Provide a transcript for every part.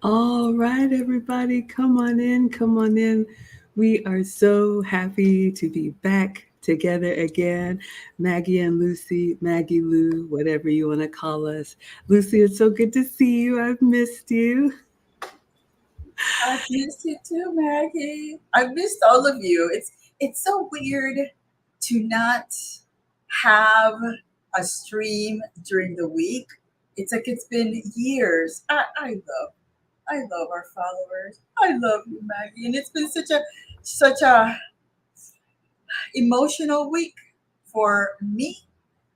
All right, everybody, come on in, come on in. We are so happy to be back together again. Maggie and Lucy, MaggeLu, whatever you want to call us. Lucy, it's so good to see you. I've missed you. I've missed you too, Maggie. I've missed all of you. It's so weird to not have a stream during the week. It's like it's been years. I love our followers. I love you, Maggie. And it's been such a emotional week for me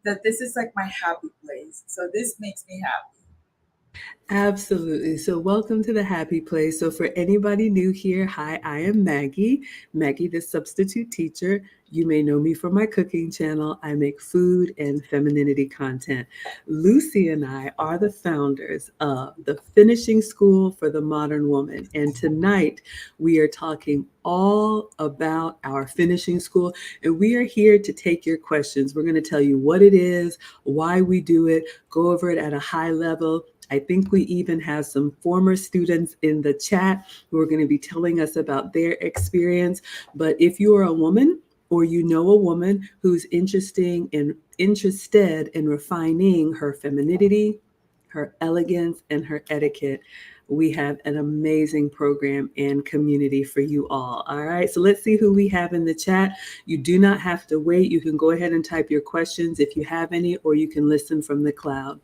that this is like my happy place. So this makes me happy. Absolutely. So, welcome to the happy place. So, for anybody new here, hi, I am Maggie, Maggie, the substitute teacher. You may know me from my cooking channel. I make food and femininity content. Lucy and I are the founders of the Finishing School for the Modern Woman. And tonight we are talking all about our finishing school. And we are here to take your questions. We're going to tell you what it is, why we do it, go over it at a high level. I think we even have some former students in the chat who are going to be telling us about their experience. But if you are a woman or you know a woman who's interested in refining her femininity, her elegance, and her etiquette, we have an amazing program and community for you all. All right, so let's see who we have in the chat. You do not have to wait. You can go ahead and type your questions if you have any, or you can listen from the cloud.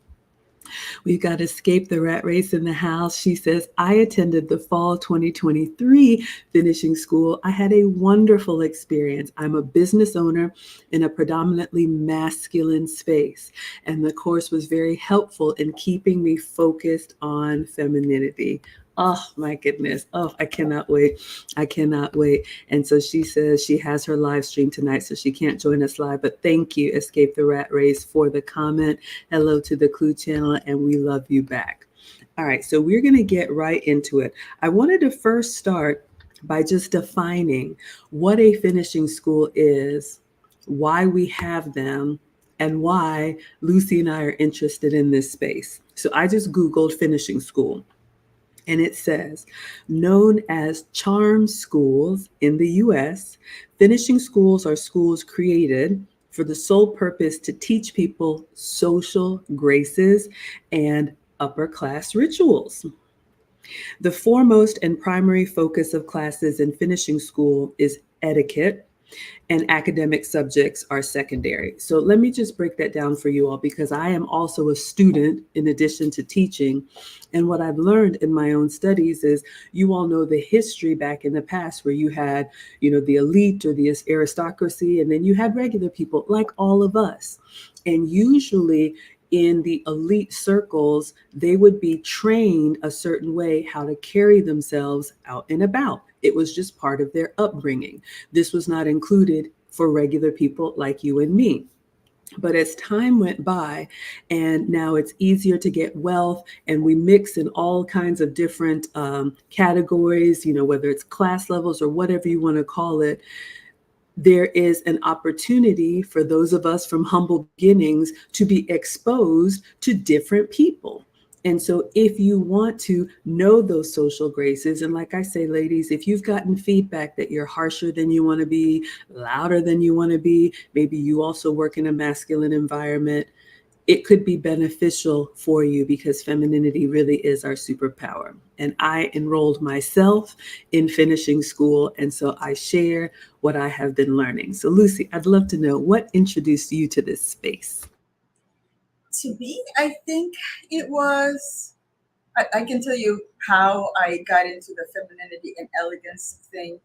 We've got Escape the Rat Race in the house. She says, I attended the fall 2023 finishing school. I had a wonderful experience. I'm a business owner in a predominantly masculine space, and the course was very helpful in keeping me focused on femininity. Oh my goodness. Oh, I cannot wait. I cannot wait. And so she says she has her live stream tonight, so she can't join us live. But thank you, Escape the Rat Race, for the comment. Hello to the Clue channel, and we love you back. All right, so we're going to get right into it. I wanted to first start by just defining what a finishing school is, why we have them, and why Lucy and I are interested in this space. So I just Googled finishing school. And it says, known as charm schools in the US, finishing schools are schools created for the sole purpose to teach people social graces and upper class rituals. The foremost and primary focus of classes in finishing school is etiquette, and academic subjects are secondary. So let me just break that down for you all, because I am also a student in addition to teaching. And what I've learned in my own studies is, you all know the history back in the past where you had, the elite or the aristocracy, and then you had regular people like all of us. And usually in the elite circles, they would be trained a certain way how to carry themselves out and about. It was just part of their upbringing. This was not included for regular people like you and me. But as time went by, and now it's easier to get wealth, and we mix in all kinds of different categories, whether it's class levels or whatever you want to call it, there is an opportunity for those of us from humble beginnings to be exposed to different people. And so, if you want to know those social graces, and like I say, ladies, if you've gotten feedback that you're harsher than you want to be, louder than you want to be, maybe you also work in a masculine environment, it could be beneficial for you, because femininity really is our superpower. And I enrolled myself in finishing school, and so I share what I have been learning. So, Lucy, I'd love to know what introduced you to this space. To me, I think it was I can tell you how I got into the femininity and elegance thing.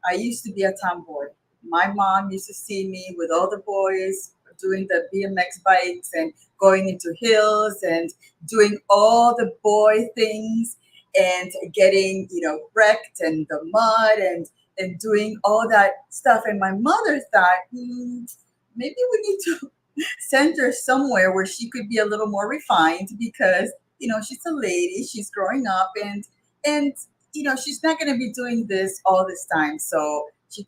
I used to be a tomboy. My mom used to see me with all the boys doing the BMX bikes and going into hills and doing all the boy things and getting, wrecked and the mud and doing all that stuff. And my mother thought, maybe we need to send her somewhere where she could be a little more refined because she's a lady, she's growing up, and she's not going to be doing this all this time. So she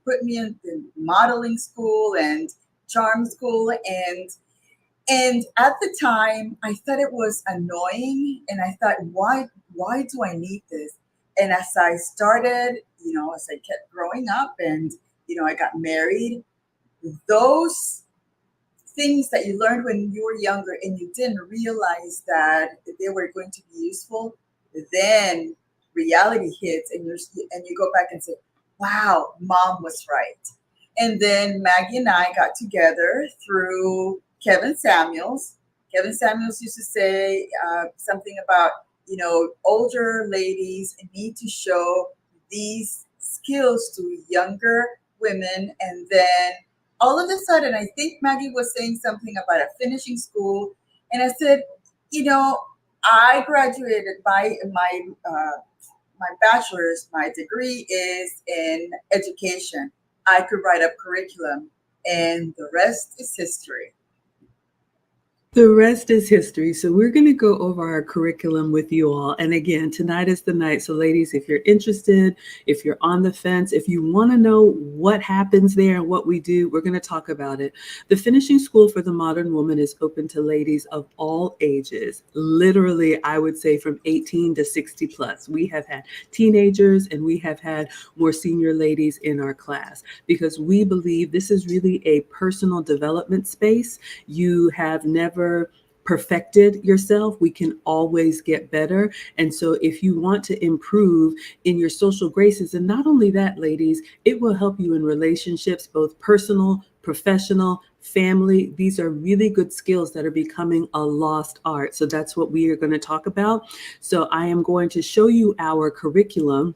put me in modeling school and charm school, and at the time I thought it was annoying, and I thought, why do I need this? And as I started, as I kept growing up and, I got married, those things that you learned when you were younger and you didn't realize that they were going to be useful, then reality hits and you go back and say, wow, mom was right. And then Maggie and I got together through Kevin Samuels. Kevin Samuels used to say something about, older ladies need to show these skills to younger women. And then all of a sudden, I think Maggie was saying something about a finishing school. And I said, you know, I graduated my bachelor's, my degree is in education. I could write up curriculum, and the rest is history. The rest is history. So we're going to go over our curriculum with you all. And again, tonight is the night. So ladies, if you're interested, if you're on the fence, if you want to know what happens there and what we do, we're going to talk about it. The Finishing School for the Modern Woman is open to ladies of all ages. Literally, I would say from 18 to 60 plus. We have had teenagers and we have had more senior ladies in our class because we believe this is really a personal development space. You have never perfected yourself. We can always get better. And so if you want to improve in your social graces, and not only that, ladies, it will help you in relationships, both personal, professional, family. These are really good skills that are becoming a lost art. So that's what we are going to talk about. So I am going to show you our curriculum,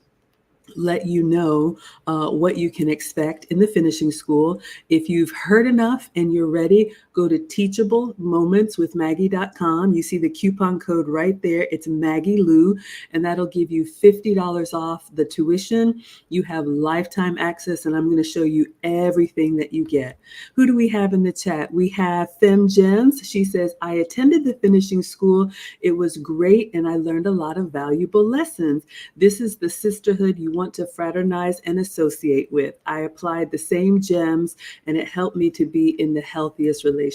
let you know what you can expect in the finishing school. If you've heard enough and you're ready, go to teachablemomentswithmaggie.com. You see the coupon code right there. It's MaggeLu, and that'll give you $50 off the tuition. You have lifetime access, and I'm going to show you everything that you get. Who do we have in the chat? We have Fem Gems. She says, I attended the finishing school. It was great, and I learned a lot of valuable lessons. This is the sisterhood you want to fraternize and associate with. I applied the same gems, and it helped me to be in the healthiest relationship.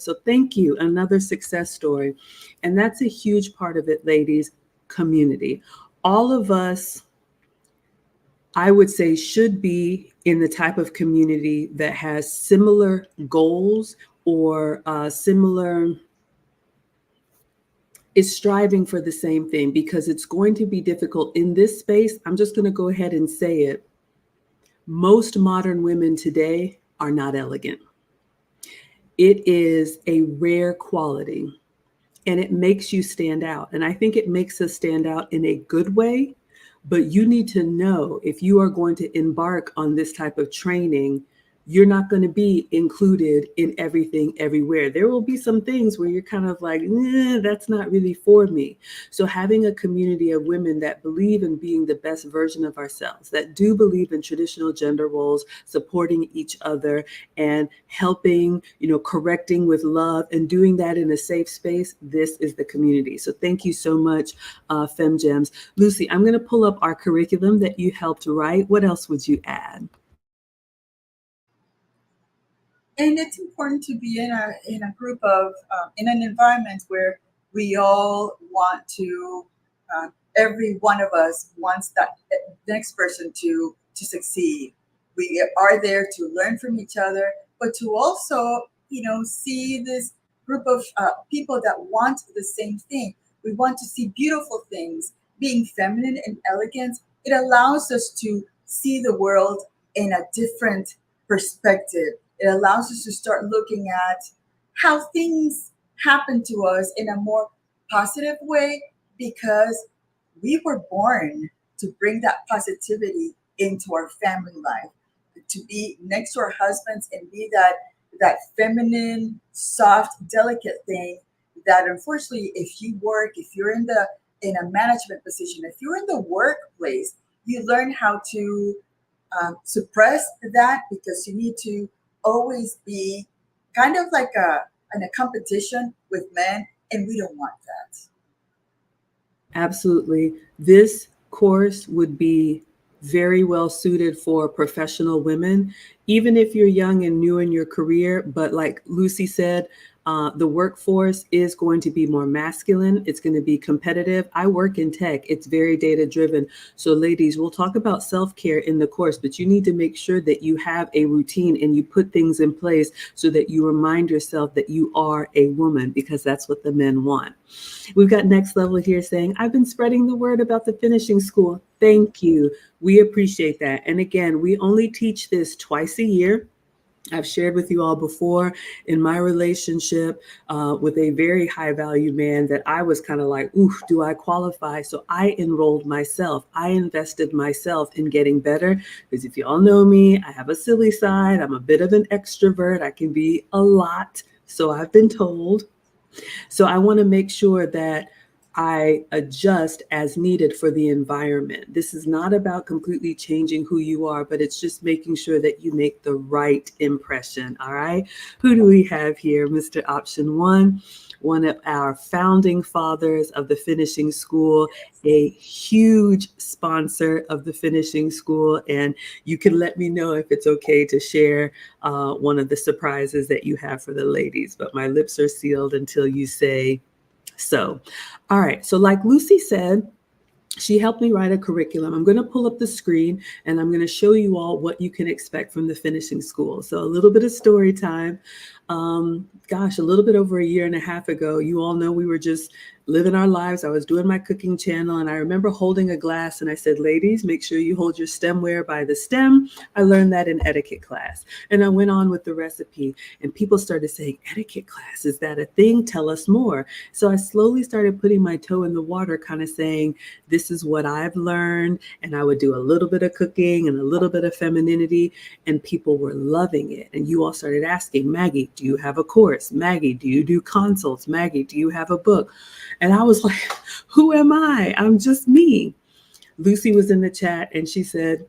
So thank you. Another success story. And that's a huge part of it, ladies, community. All of us, I would say, should be in the type of community that has similar goals or is striving for the same thing, because it's going to be difficult in this space. I'm just going to go ahead and say it. Most modern women today are not elegant. It is a rare quality, and it makes you stand out. And I think it makes us stand out in a good way, but you need to know if you are going to embark on this type of training, you're not going to be included in everything everywhere. There will be some things where you're kind of like, that's not really for me. So having a community of women that believe in being the best version of ourselves, that do believe in traditional gender roles, supporting each other and helping, correcting with love and doing that in a safe space, this is the community. So thank you so much, Fem Gems. Lucy, I'm going to pull up our curriculum that you helped write. What else would you add? And it's important to be in a group of in an environment where we all want to every one of us wants that next person to succeed. We are there to learn from each other, but to also see this group of people that want the same thing. We want to see beautiful things. Being feminine and elegant, it allows us to see the world in a different perspective. It allows us to start looking at how things happen to us in a more positive way, because we were born to bring that positivity into our family life, to be next to our husbands and be that feminine, soft, delicate thing that, unfortunately, if you're in a management position, if you're in the workplace, you learn how to suppress that, because you need to always be kind of like in a competition with men, and we don't want that. Absolutely. This course would be very well suited for professional women, even if you're young and new in your career. But like Lucy said, The workforce is going to be more masculine. It's going to be competitive. I work in tech. It's very data driven. So ladies, we'll talk about self-care in the course, but you need to make sure that you have a routine and you put things in place so that you remind yourself that you are a woman, because that's what the men want. We've got Next Level here saying, I've been spreading the word about the finishing school. Thank you. We appreciate that. And again, we only teach this twice a year. I've shared with you all before in my relationship with a very high value man that I was kind of like, ooh, do I qualify? So I enrolled myself. I invested myself in getting better, because if you all know me, I have a silly side. I'm a bit of an extrovert. I can be a lot. So I've been told. So I want to make sure that I adjust as needed for the environment. This is not about completely changing who you are, but it's just making sure that you make the right impression. All right. Who do we have here? Mr. Option one of our founding fathers of the finishing school, a huge sponsor of the finishing school. And you can let me know if it's okay to share one of the surprises that you have for the ladies, but my lips are sealed until you say so. All right. So like Lucy said, she helped me write a curriculum. I'm going to pull up the screen and I'm going to show you all what you can expect from the finishing school. So a little bit of story time. A little bit over a year and a half ago, you all know we were just living our lives. I was doing my cooking channel and I remember holding a glass and I said, ladies, make sure you hold your stemware by the stem. I learned that in etiquette class. And I went on with the recipe and people started saying, etiquette class, is that a thing? Tell us more. So I slowly started putting my toe in the water, kind of saying, this is what I've learned. And I would do a little bit of cooking and a little bit of femininity, and people were loving it. And you all started asking, Maggie, do you have a course? Maggie, do you do consults? Maggie, do you have a book? And I was like, who am I? I'm just me. Lucy was in the chat and she said,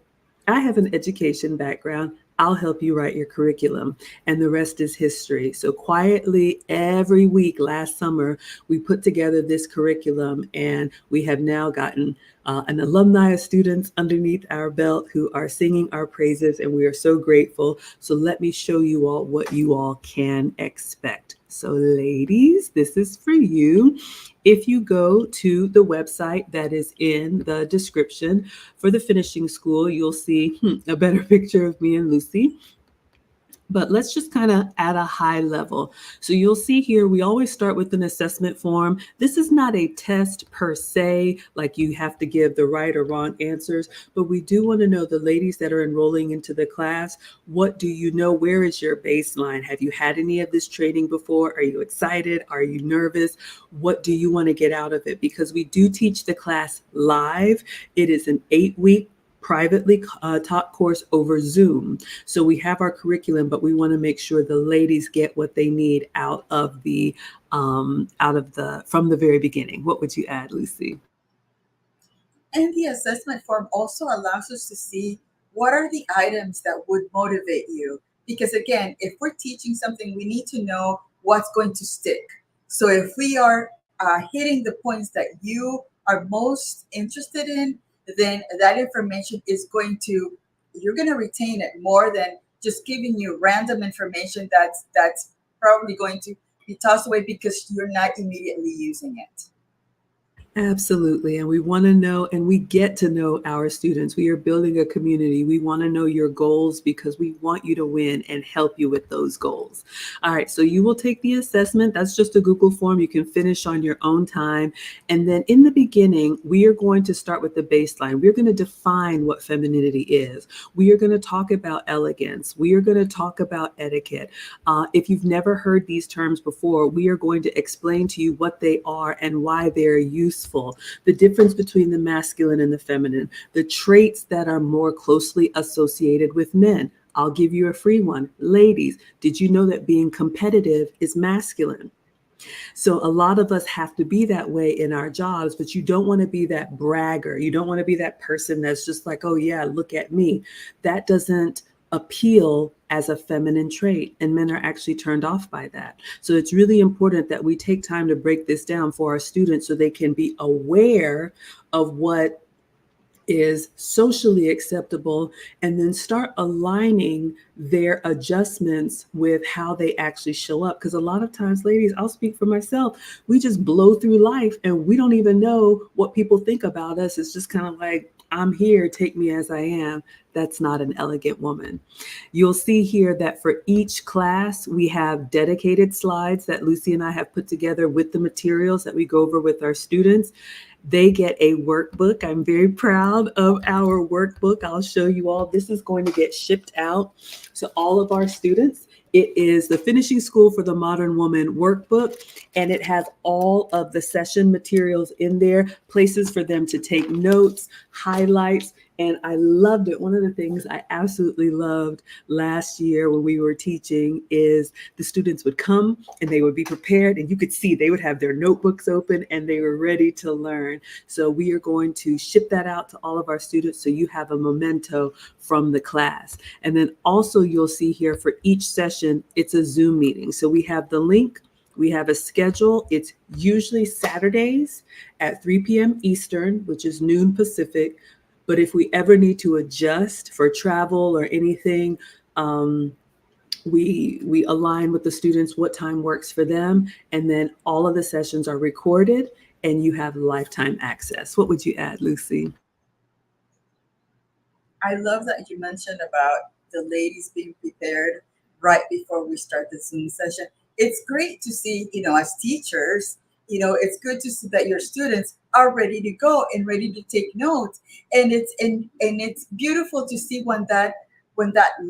I have an education background. I'll help you write your curriculum. And the rest is history. So quietly every week last summer, we put together this curriculum and we have now gotten an alumni of students underneath our belt who are singing our praises, and we are so grateful. So let me show you all what you all can expect. So ladies, this is for you. If you go to the website that is in the description for the finishing school, you'll see a better picture of me and Lucy. But let's just kind of at a high level. So you'll see here, we always start with an assessment form. This is not a test per se, like you have to give the right or wrong answers, but we do want to know, the ladies that are enrolling into the class, what do you know? Where is your baseline? Have you had any of this training before? Are you excited? Are you nervous? What do you want to get out of it? Because we do teach the class live. It is an 8-week privately taught course over Zoom. So we have our curriculum, but we want to make sure the ladies get what they need out of from the very beginning. What would you add, Lucy? And the assessment form also allows us to see what are the items that would motivate you. Because again, if we're teaching something, we need to know what's going to stick. So if we are hitting the points that you are most interested in, then that information is you're going to retain it more than just giving you random information that's probably going to be tossed away because you're not immediately using it. Absolutely. And we want to know, and we get to know our students. We are building a community. We want to know your goals because we want you to win and help you with those goals. All right. So you will take the assessment. That's just a Google form. You can finish on your own time. And then in the beginning, we are going to start with the baseline. We're going to define what femininity is. We are going to talk about elegance. We are going to talk about etiquette. If you've never heard these terms before, we are going to explain to you what they are and why they're useful. The difference between the masculine and the feminine, the traits that are more closely associated with men. I'll give you a free one. Ladies, did you know that being competitive is masculine? So a lot of us have to be that way in our jobs, but you don't want to be that bragger. You don't want to be that person that's just like, oh yeah, look at me. That doesn't appeal as a feminine trait, and men are actually turned off by that. So it's really important that we take time to break this down for our students so they can be aware of what is socially acceptable, and then start aligning their adjustments with how they actually show up. Because a lot of times, ladies, I'll speak for myself, we just blow through life and we don't even know what people think about us. It's just kind of like, I'm here, take me as I am. That's not an elegant woman. You'll see here that for each class, we have dedicated slides that Lucy and I have put together with the materials that we go over with our students. They get a workbook. I'm very proud of our workbook. I'll show you all. This is going to get shipped out to all of our students. It is the Finishing School for the Modern Woman workbook, and it has all of the session materials in there, places for them to take notes, highlights, and I loved it. One of the things I absolutely loved last year when we were teaching is the students would come and they would be prepared, and you could see they would have their notebooks open and they were ready to learn. So we are going to ship that out to all of our students so you have a memento from the class. And then also you'll see here for each session, it's a Zoom meeting. So we have the link. We have a schedule. It's usually Saturdays at 3 p.m. Eastern, which is noon Pacific. But if we ever need to adjust for travel or anything, we align with the students what time works for them. And then all of the sessions are recorded and you have lifetime access. What would you add, Lucy? I love that you mentioned about the ladies being prepared right before we start the Zoom session. It's great to see, as teachers, it's good to see that your students are ready to go and ready to take notes. And it's beautiful to see when that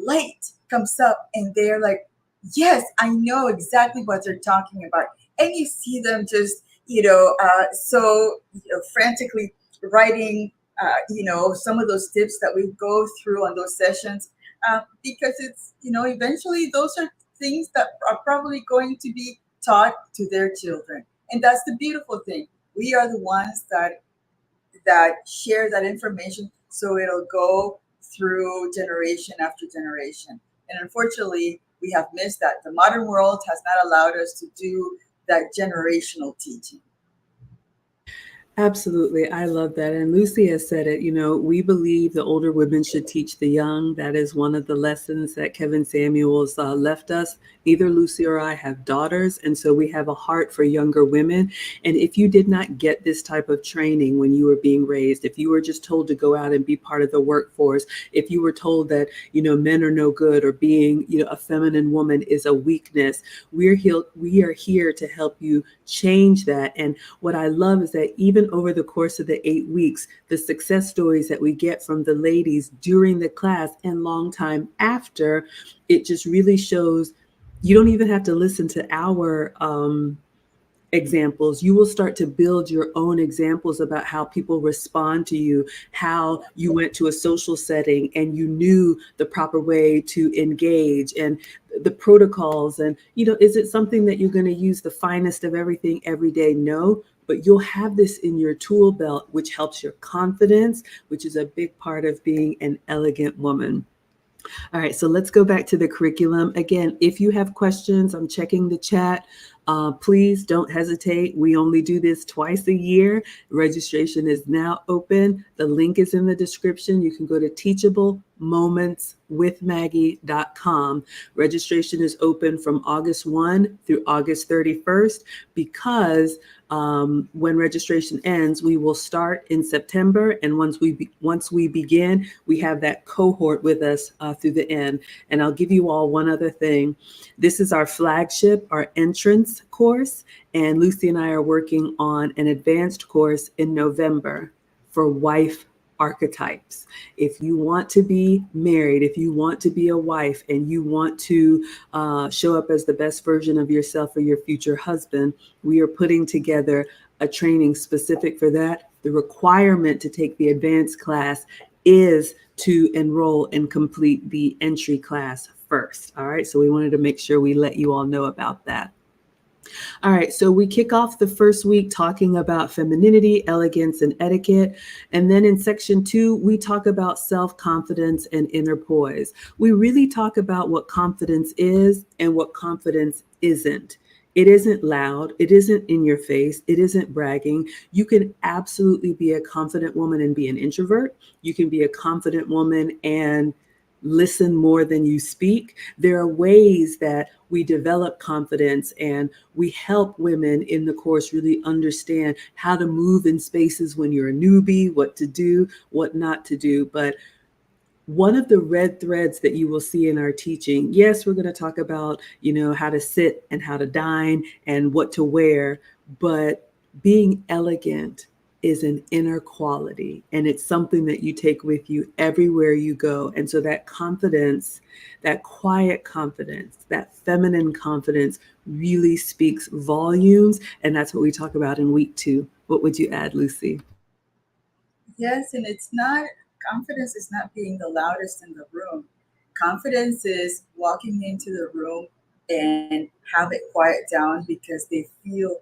light comes up and they're like, yes, I know exactly what they're talking about. And you see them just, so frantically writing some of those tips that we go through on those sessions, because it's, eventually those are things that are probably going to be taught to their children. And that's the beautiful thing. We are the ones that share that information so it'll go through generation after generation. And unfortunately, we have missed that. The modern world has not allowed us to do that generational teaching. Absolutely. I love that. And Lucy has said it, we believe the older women should teach the young. That is one of the lessons that Kevin Samuels left us. Neither Lucy or I have daughters. And so we have a heart for younger women. And if you did not get this type of training when you were being raised, if you were just told to go out and be part of the workforce, if you were told that, men are no good or being, a feminine woman is a weakness, we are here to help you change that. And what I love is that even over the course of the 8 weeks, the success stories that we get from the ladies during the class and long time after, it just really shows you don't even have to listen to our examples. You will start to build your own examples about how people respond to you, how you went to a social setting and you knew the proper way to engage and the protocols. And, is it something that you're going to use the finest of everything every day? No, but you'll have this in your tool belt, which helps your confidence, which is a big part of being an elegant woman. All right, so let's go back to the curriculum. Again, if you have questions, I'm checking the chat. Please don't hesitate. We only do this twice a year. Registration is now open. The link is in the description. You can go to teachablemomentswithmaggie.com. Registration is open from August 1 through August 31st because when registration ends, we will start in September. And once we begin, we have that cohort with us through the end. And I'll give you all one other thing. This is our flagship, our entrance course. And Lucy and I are working on an advanced course in November for wife archetypes. If you want to be married, if you want to be a wife and you want to show up as the best version of yourself or your future husband, we are putting together a training specific for that. The requirement to take the advanced class is to enroll and complete the entry class first. All right. So we wanted to make sure we let you all know about that. All right, so we kick off the first week talking about femininity, elegance, and etiquette. And then in section 2, we talk about self-confidence and inner poise. We really talk about what confidence is and what confidence isn't. It isn't loud. It isn't in your face. It isn't bragging. You can absolutely be a confident woman and be an introvert. You can be a confident woman and listen more than you speak. There are ways that we develop confidence, and we help women in the course really understand how to move in spaces when you're a newbie, what to do, what not to do. But one of the red threads that you will see in our teaching, yes, we're going to talk about, how to sit and how to dine and what to wear, but being elegant is an inner quality, and it's something that you take with you everywhere you go. And so that confidence, that quiet confidence, that feminine confidence really speaks volumes, and that's what we talk about in week 2. What would you add, Lucy? Yes, and it's not, confidence is not being the loudest in the room. Confidence is walking into the room and have it quiet down because they feel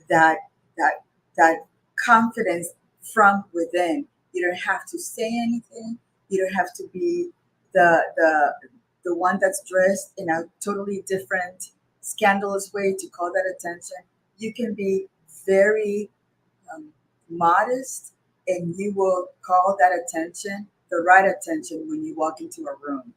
that that that confidence from within. You don't have to say anything. You don't have to be the one that's dressed in a totally different scandalous way to call that attention. You can be very um, modest, and you will call that attention, the right attention, when you walk into a room.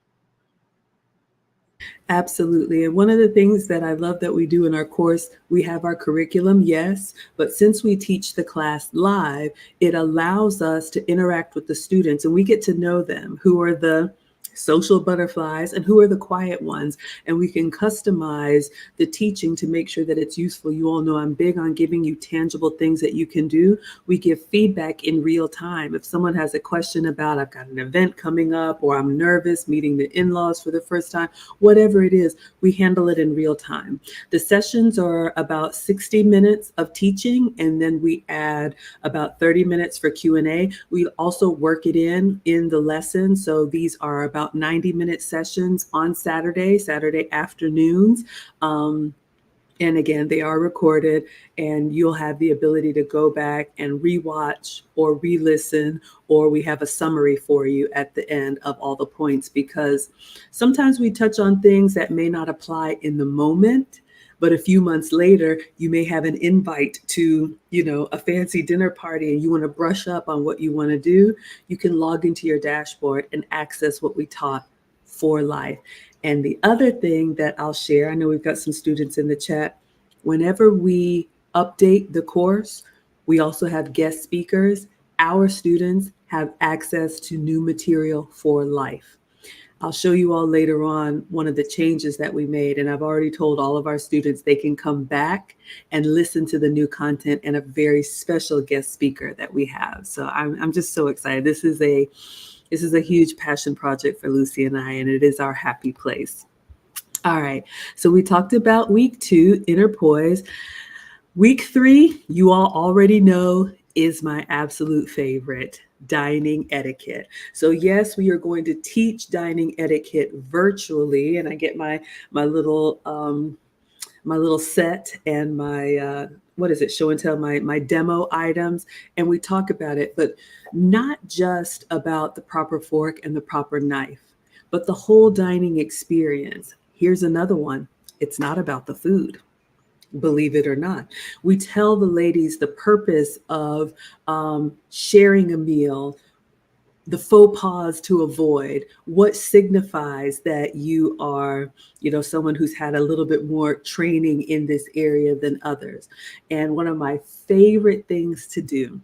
Absolutely. And one of the things that I love that we do in our course, we have our curriculum, yes, but since we teach the class live, it allows us to interact with the students and we get to know them, who are the social butterflies and who are the quiet ones. And we can customize the teaching to make sure that it's useful. You all know I'm big on giving you tangible things that you can do. We give feedback in real time. If someone has a question about, I've got an event coming up, or I'm nervous meeting the in-laws for the first time, whatever it is, we handle it in real time. The sessions are about 60 minutes of teaching, and then we add about 30 minutes for Q&A. We also work it in the lesson. So these are about 90-minute sessions on Saturday afternoons. And again, they are recorded, and you'll have the ability to go back and rewatch or re-listen, or we have a summary for you at the end of all the points, because sometimes we touch on things that may not apply in the moment, but a few months later, you may have an invite to, a fancy dinner party and you want to brush up on what you want to do. You can log into your dashboard and access what we taught for life. And the other thing that I'll share, I know we've got some students in the chat, whenever we update the course, we also have guest speakers. Our students have access to new material for life. I'll show you all later on one of the changes that we made. And I've already told all of our students they can come back and listen to the new content and a very special guest speaker that we have. So I'm just so excited. This is a huge passion project for Lucy and I, and it is our happy place. All right. So we talked about week 2, inner poise. Week 3, you all already know, is my absolute favorite, dining etiquette. So yes, we are going to teach dining etiquette virtually, and I get my little set and my what is it, show and tell, my demo items, and we talk about it, but not just about the proper fork and the proper knife, but the whole dining experience. Here's another one. It's not about the food, believe it or not. We tell the ladies the purpose of sharing a meal, the faux pas to avoid, what signifies that you are, someone who's had a little bit more training in this area than others. And one of my favorite things to do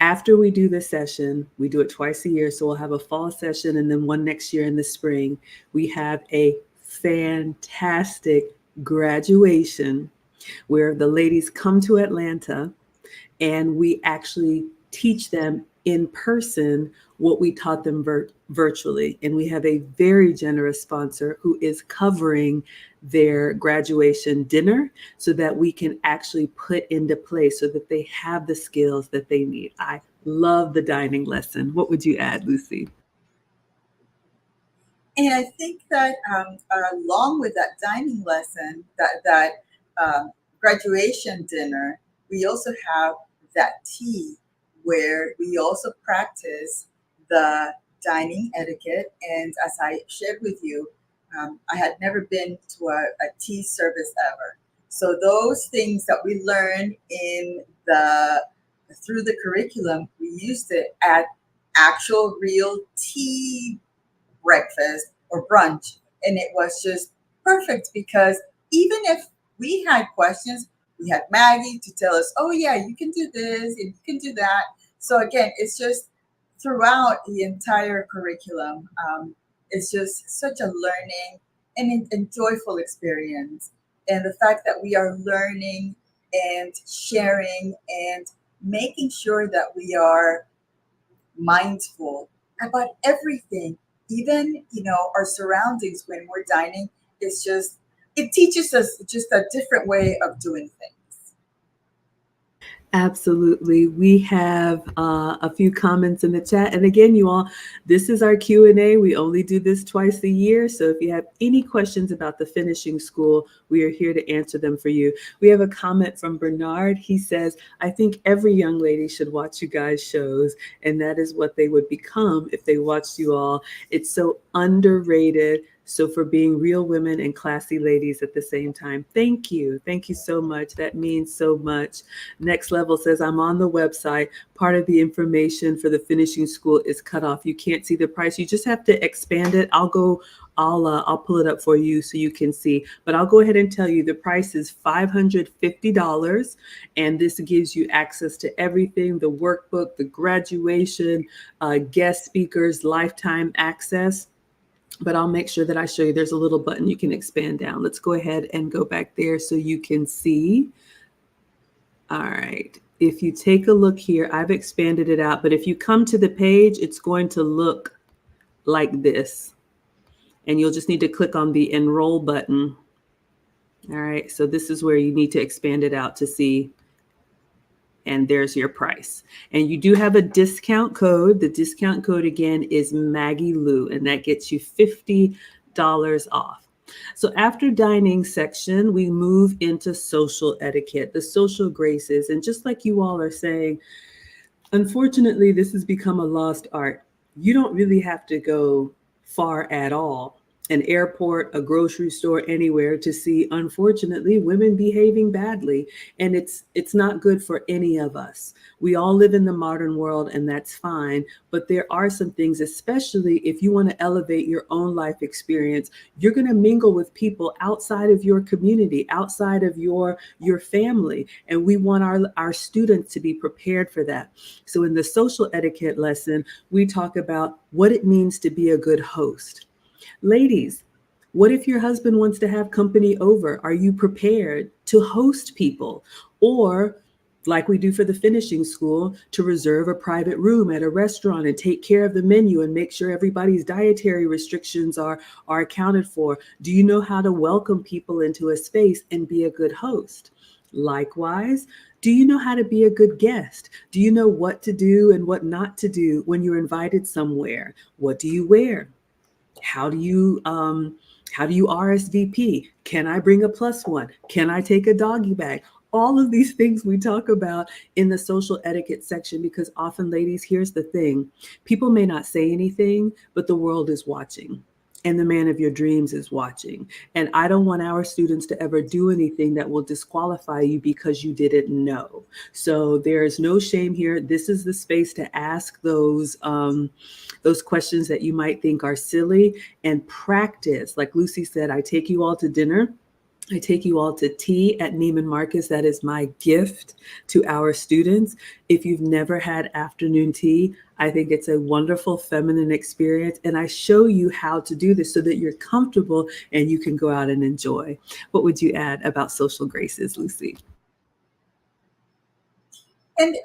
after we do this session, we do it twice a year. So we'll have a fall session and then one next year in the spring. We have a fantastic graduation where the ladies come to Atlanta and we actually teach them in person what we taught them virtually. And we have a very generous sponsor who is covering their graduation dinner so that we can actually put into place so that they have the skills that they need. I love the dining lesson. What would you add, Lucy? And I think that along with that dining lesson, that graduation dinner, we also have that tea where we also practice the dining etiquette. And as I shared with you, I had never been to a tea service ever. So those things that we learned in the through the curriculum, we used it at actual real tea breakfast or brunch. And it was just perfect because even if we had questions, we had Maggie to tell us, oh, yeah, you can do this and you can do that. So, again, it's just throughout the entire curriculum, it's just such a learning and joyful experience. And the fact that we are learning and sharing and making sure that we are mindful about everything, even our surroundings when we're dining. It's just it teaches us just a different way of doing things. Absolutely. We have a few comments in the chat. And again, you all, this is our Q&A. We only do this twice a year. So if you have any questions about the finishing school, we are here to answer them for you. We have a comment from Bernard. He says, I think every young lady should watch you guys' shows, and that is what they would become if they watched you all. It's so underrated. So for being real women and classy ladies at the same time. Thank you. Thank you so much. That means so much. Next Level says, I'm on the website. Part of the information for the finishing school is cut off. You can't see the price. You just have to expand it. I'll pull it up for you so you can see. But I'll go ahead and tell you the price is $550. And this gives you access to everything, the workbook, the graduation, guest speakers, lifetime access. But I'll make sure that I show you there's a little button you can expand down. Let's go ahead and go back there so you can see. All right. If you take a look here, I've expanded it out, but if you come to the page, it's going to look like this. And you'll just need to click on the enroll button. All right. So this is where you need to expand it out to see. And there's your price. And you do have a discount code. The discount code again is MaggeLu, and that gets you $50 off. So after dining section, we move into social etiquette, the social graces. And just like you all are saying, unfortunately, this has become a lost art. You don't really have to go far at all. An airport, a grocery store, anywhere to see, unfortunately, women behaving badly. And it's not good for any of us. We all live in the modern world, and that's fine. But there are some things, especially if you want to elevate your own life experience, you're going to mingle with people outside of your community, outside of your family. And we want our students to be prepared for that. So in the social etiquette lesson, we talk about what it means to be a good host. Ladies, what if your husband wants to have company over? Are you prepared to host people? Or, like we do for the finishing school, to reserve a private room at a restaurant and take care of the menu and make sure everybody's dietary restrictions are accounted for? Do you know how to welcome people into a space and be a good host? Likewise, do you know how to be a good guest? Do you know what to do and what not to do when you're invited somewhere? What do you wear? How do you RSVP? Can I bring a plus one? Can I take a doggy bag? All of these things we talk about in the social etiquette section, because often, ladies, here's the thing. People may not say anything, but the world is watching. And the man of your dreams is watching. And I don't want our students to ever do anything that will disqualify you because you didn't know. So there is no shame here. This is the space to ask those questions that you might think are silly, and practice. Like Lucy said, I take you all to dinner. I take you all to tea at Neiman Marcus. That is my gift to our students. If you've never had afternoon tea, I think it's a wonderful feminine experience. And I show you how to do this so that you're comfortable and you can go out and enjoy. What would you add about social graces, Lucy? And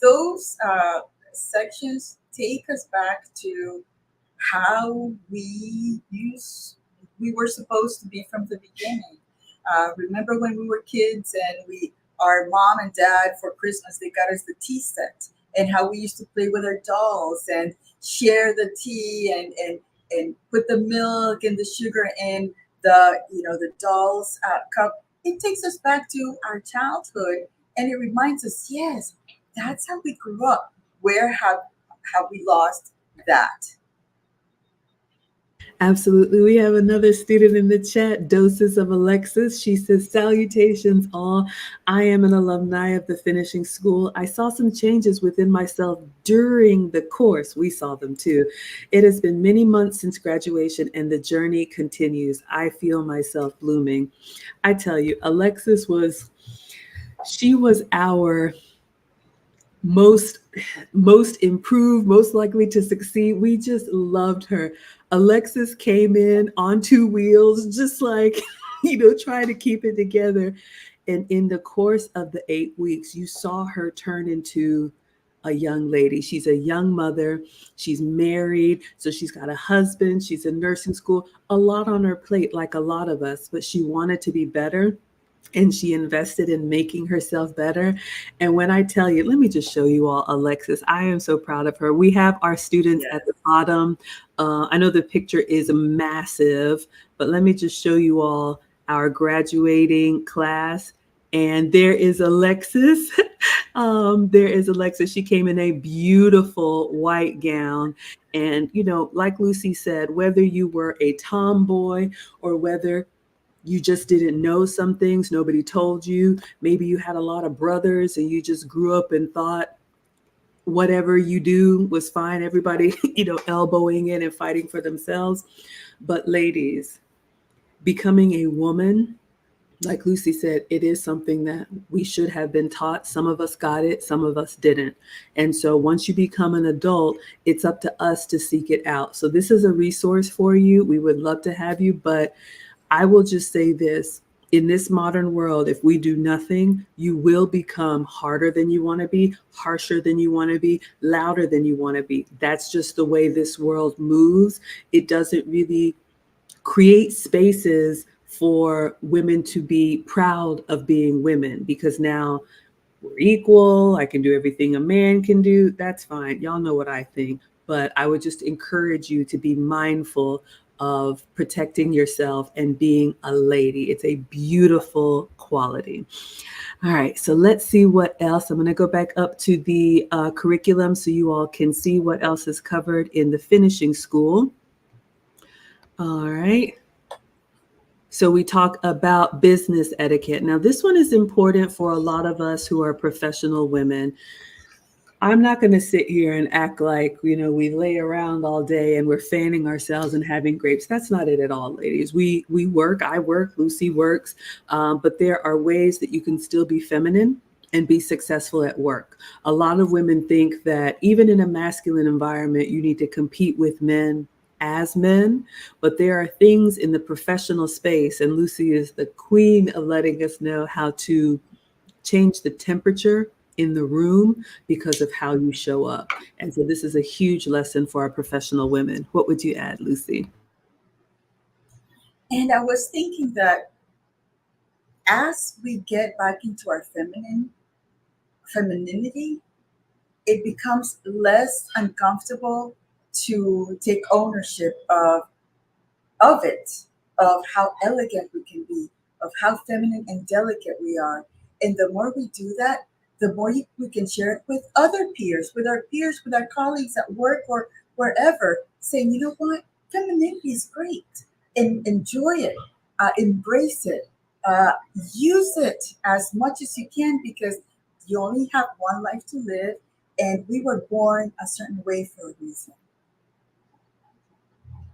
those sections take us back to how we were supposed to be from the beginning. Remember when we were kids and our mom and dad for Christmas, they got us the tea set, and how we used to play with our dolls and share the tea and put the milk and the sugar in the doll's cup. It takes us back to our childhood, and it reminds us, yes, that's how we grew up. Where have we lost that? Absolutely. We have another student in the chat, Doses of Alexis. She says, salutations all. I am an alumni of the finishing school. I saw some changes within myself during the course. We saw them too. It has been many months since graduation and the journey continues. I feel myself blooming. I tell you, she was our most most improved, most likely to succeed. We just loved her. Alexis came in on two wheels, just like, trying to keep it together. And in the course of the 8 weeks, you saw her turn into a young lady. She's a young mother. She's married. So she's got a husband. She's in nursing school, a lot on her plate, like a lot of us, but she wanted to be better and she invested in making herself better. And when I tell you, let me just show you all Alexis. I am so proud of her. We have our students Yes. at the bottom. I know the picture is massive, but let me just show you all our graduating class. And there is Alexis. There is Alexis. She came in a beautiful white gown. And, like Lucy said, whether you were a tomboy or whether you just didn't know some things, nobody told you. Maybe you had a lot of brothers and you just grew up and thought whatever you do was fine. Everybody, elbowing in and fighting for themselves. But ladies, becoming a woman, like Lucy said, it is something that we should have been taught. Some of us got it, some of us didn't. And so once you become an adult, it's up to us to seek it out. So this is a resource for you. We would love to have you, but I will just say this. In this modern world, if we do nothing, you will become harder than you want to be, harsher than you want to be, louder than you want to be. That's just the way this world moves. It doesn't really create spaces for women to be proud of being women, because now we're equal. I can do everything a man can do. That's fine. Y'all know what I think. But I would just encourage you to be mindful of protecting yourself and being a lady. It's a beautiful quality. All right, so let's see what else. I'm going to go back up to the curriculum so you all can see what else is covered in the finishing school. All right. So we talk about business etiquette. Now, this one is important for a lot of us who are professional women. I'm not going to sit here and act like, we lay around all day and we're fanning ourselves and having grapes. That's not it at all, ladies. We work, I work, Lucy works, but there are ways that you can still be feminine and be successful at work. A lot of women think that even in a masculine environment, you need to compete with men as men, but there are things in the professional space, and Lucy is the queen of letting us know how to change the temperature in the room because of how you show up. And so this is a huge lesson for our professional women. What would you add, Lucy? And I was thinking that as we get back into our femininity, it becomes less uncomfortable to take ownership of it, of how elegant we can be, of how feminine and delicate we are. And the more we do that, the more we can share it with other peers, with our colleagues at work or wherever, saying, you know what, femininity is great, and enjoy it, embrace it, uh, use it as much as you can, because you only have one life to live, and we were born a certain way for a reason.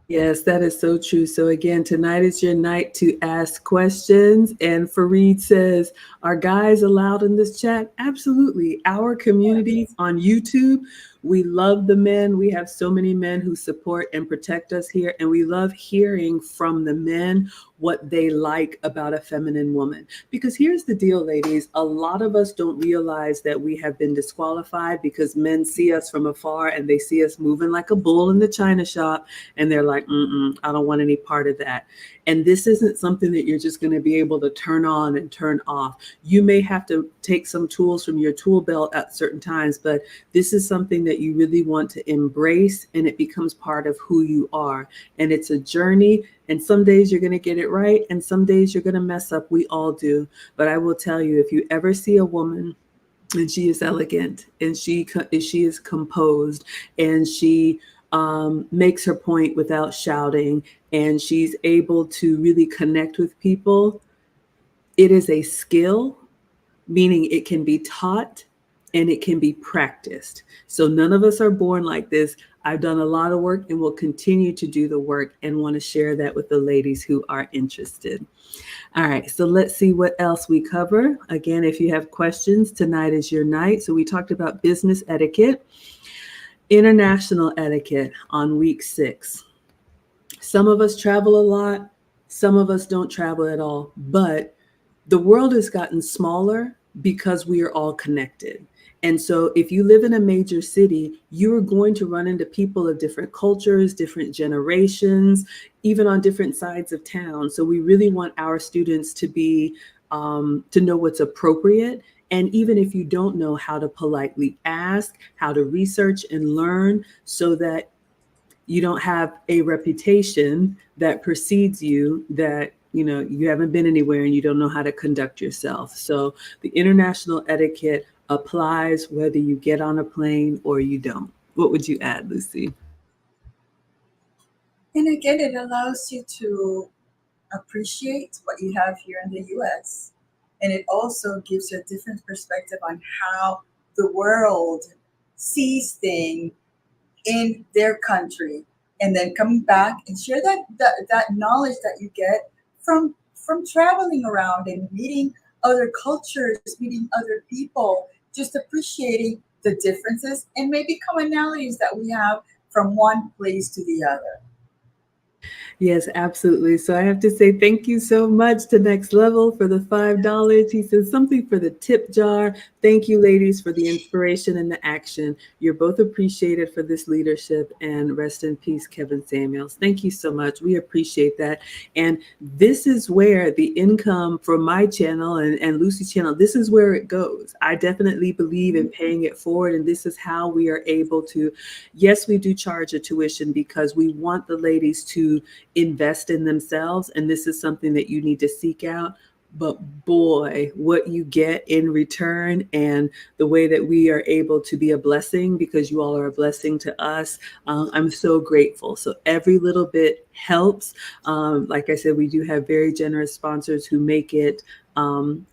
Yes, that is so true. So again, tonight is your night to ask questions. And Fareed says, are guys allowed in this chat? Absolutely. Our community Yes. on YouTube, we love the men. We have so many men who support and protect us here. And we love hearing from the men what they like about a feminine woman. Because here's the deal, ladies. A lot of us don't realize that we have been disqualified because men see us from afar and they see us moving like a bull in the china shop. And they're like, I don't want any part of that. And this isn't something that you're just going to be able to turn on and turn off. You may have to take some tools from your tool belt at certain times, but this is something that you really want to embrace, and it becomes part of who you are. And it's a journey. And some days you're going to get it right, and some days you're going to mess up. We all do. But I will tell you, if you ever see a woman and she is elegant and she is composed and she makes her point without shouting, and she's able to really connect with people. It is a skill, meaning it can be taught and it can be practiced. So none of us are born like this. I've done a lot of work and will continue to do the work and want to share that with the ladies who are interested. All right, so let's see what else we cover. Again, if you have questions, tonight is your night. So we talked about business etiquette, international etiquette on week 6. Some of us travel a lot, some of us don't travel at all, but the world has gotten smaller because we are all connected. And so if you live in a major city, you are going to run into people of different cultures, different generations, even on different sides of town. So we really want our students to be to know what's appropriate. And even if you don't know, how to politely ask, how to research and learn, so that you don't have a reputation that precedes you, that you haven't been anywhere and you don't know how to conduct yourself. So the international etiquette applies whether you get on a plane or you don't. What would you add, Lucy? And again, it allows you to appreciate what you have here in the US. And it also gives you a different perspective on how the world sees things in their country. And then coming back and share that knowledge that you get from traveling around and meeting other cultures, meeting other people, just appreciating the differences and maybe commonalities that we have from one place to the other. Yes, absolutely. So I have to say thank you so much to Next Level for the $5. He says something for the tip jar. Thank you, ladies, for the inspiration and the action. You're both appreciated for this leadership, and rest in peace, Kevin Samuels. Thank you so much. We appreciate that. And this is where the income from my channel and Lucy's channel, this is where it goes. I definitely believe in paying it forward. And this is how we are able to, yes, we do charge a tuition because we want the ladies to invest in themselves. And this is something that you need to seek out. But boy, what you get in return, and the way that we are able to be a blessing, because you all are a blessing to us. I'm so grateful. So every little bit helps. Like I said, we do have very generous sponsors who make it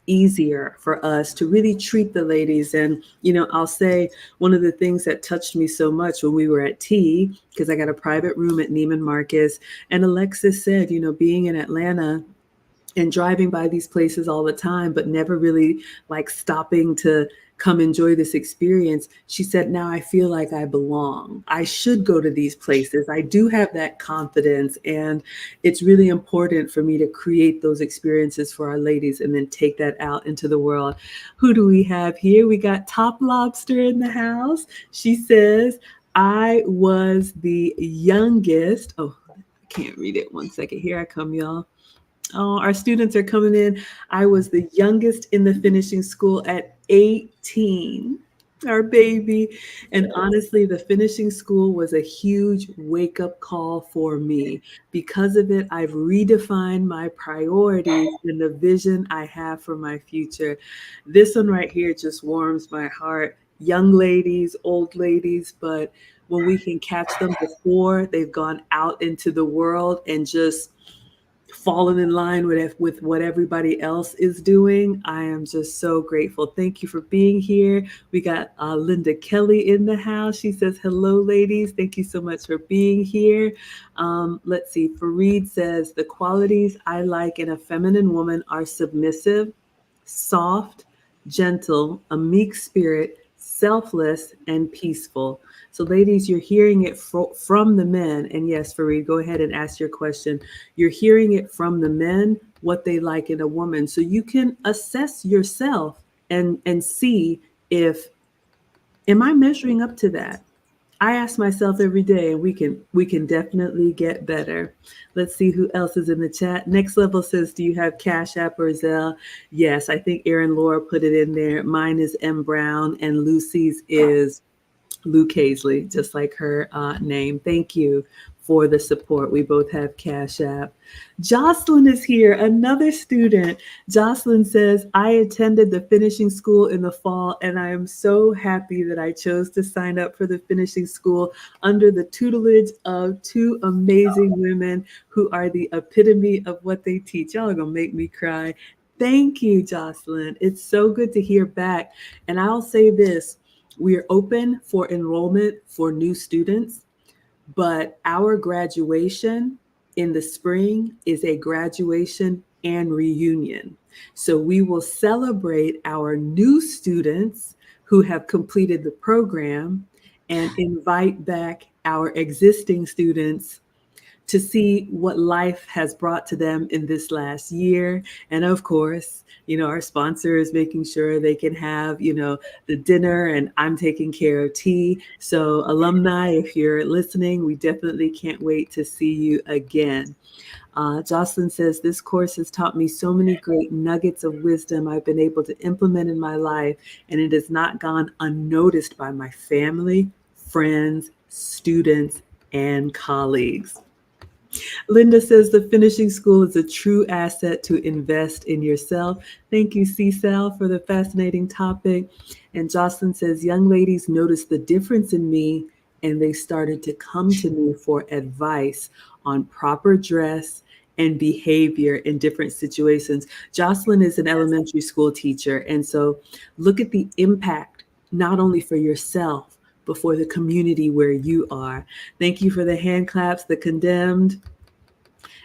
easier for us to really treat the ladies. And, I'll say one of the things that touched me so much when we were at tea, because I got a private room at Neiman Marcus, and Alexis said, being in Atlanta and driving by these places all the time, but never really like stopping to come enjoy this experience. She said, now I feel like I belong. I should go to these places. I do have that confidence. And it's really important for me to create those experiences for our ladies and then take that out into the world. Who do we have here? We got Top Lobster in the house. She says, I was the youngest. Oh, I can't read it. One second. Here I come, y'all. Oh, our students are coming in. I was the youngest in the finishing school at 18, our baby. And honestly, the finishing school was a huge wake-up call for me. Because of it, I've redefined my priorities and the vision I have for my future. This one right here just warms my heart. Young ladies, old ladies, but when we can catch them before they've gone out into the world and just fallen in line with what everybody else is doing, I am just so grateful. Thank you for being here. We got Linda Kelly in the house. She says, hello, ladies. Thank you so much for being here. Let's see. Fareed says, the qualities I like in a feminine woman are submissive, soft, gentle, a meek spirit, selfless, and peaceful. So ladies, you're hearing it from the men. And yes, Fareed, go ahead and ask your question. You're hearing it from the men, what they like in a woman. So you can assess yourself and see if, am I measuring up to that? I ask myself every day, and we can definitely get better. Let's see who else is in the chat. Next Level says, do you have Cash App or Zelle? Yes, I think Erin Laura put it in there. Mine is M Brown, and Lucy's is Luke Hazley, just like her name. Thank you for the support. We both have Cash App. Jocelyn is here, another student. Jocelyn says, I attended the finishing school in the fall, and I am so happy that I chose to sign up for the finishing school under the tutelage of two amazing women who are the epitome of what they teach. Y'all are going to make me cry. Thank you, Jocelyn. It's so good to hear back. And I'll say this, we're open for enrollment for new students, but our graduation in the spring is a graduation and reunion. So we will celebrate our new students who have completed the program and invite back our existing students to see what life has brought to them in this last year. And of course, our sponsor is making sure they can have, the dinner, and I'm taking care of tea. So alumni, if you're listening, we definitely can't wait to see you again. Jocelyn says, this course has taught me so many great nuggets of wisdom I've been able to implement in my life, and it has not gone unnoticed by my family, friends, students, and colleagues. Linda says the finishing school is a true asset to invest in yourself. Thank you, CSAL, for the fascinating topic. And Jocelyn says, young ladies noticed the difference in me and they started to come to me for advice on proper dress and behavior in different situations. Jocelyn is an elementary school teacher. And so look at the impact, not only for yourself, but for the community where you are. Thank you for the hand claps, the condemned.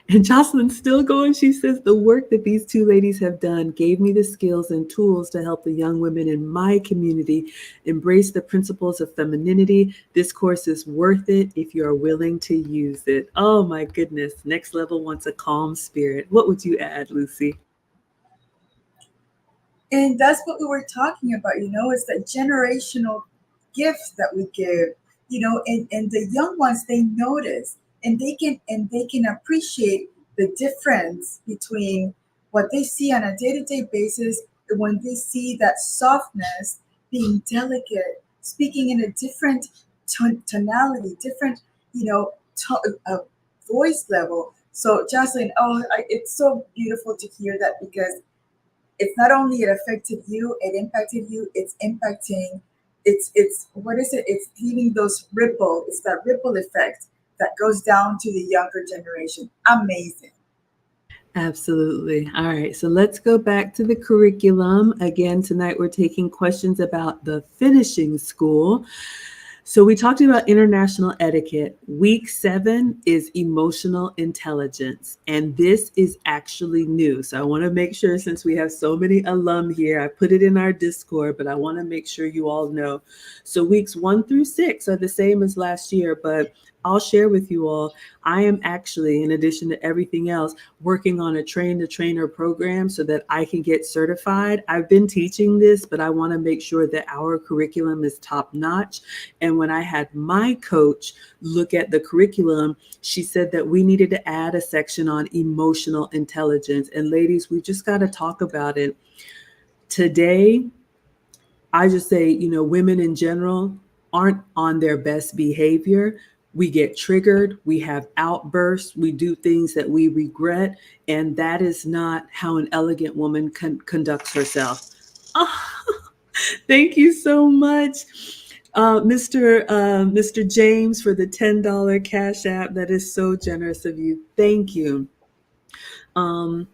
And Jocelyn's still going. She says, the work that these two ladies have done gave me the skills and tools to help the young women in my community embrace the principles of femininity. This course is worth it if you are willing to use it. Oh my goodness. Next Level wants a calm spirit. What would you add, Lucy? And that's what we were talking about, is that generational gift that we give, and the young ones, they notice and they can appreciate the difference between what they see on a day-to-day basis and when they see that softness being delicate, speaking in a different tonality, different, voice level. So Jocelyn, it's so beautiful to hear that, because it's not only it affected you, it impacted you, it's impacting, it's what is it? It's leaving those ripple, it's that ripple effect that goes down to the younger generation. Amazing. Absolutely. All right. So let's go back to the curriculum. Again, tonight we're taking questions about the finishing school. So we talked about international etiquette. Week 7 is emotional intelligence, and this is actually new. So I want to make sure, since we have so many alum here, I put it in our Discord, but I want to make sure you all know. So weeks 1 through 6 are the same as last year, but I'll share with you all, I am actually, in addition to everything else, working on a train the trainer program so that I can get certified. I've been teaching this, but I want to make sure that our curriculum is top notch. And when I had my coach look at the curriculum, she said that we needed to add a section on emotional intelligence. And ladies, we just got to talk about it. Today, I just say, women in general aren't on their best behavior. We get triggered, we have outbursts, we do things that we regret, and that is not how an elegant woman conducts herself. Oh, thank you so much, Mr. James, for the $10 Cash App. That is so generous of you. Thank you. Um,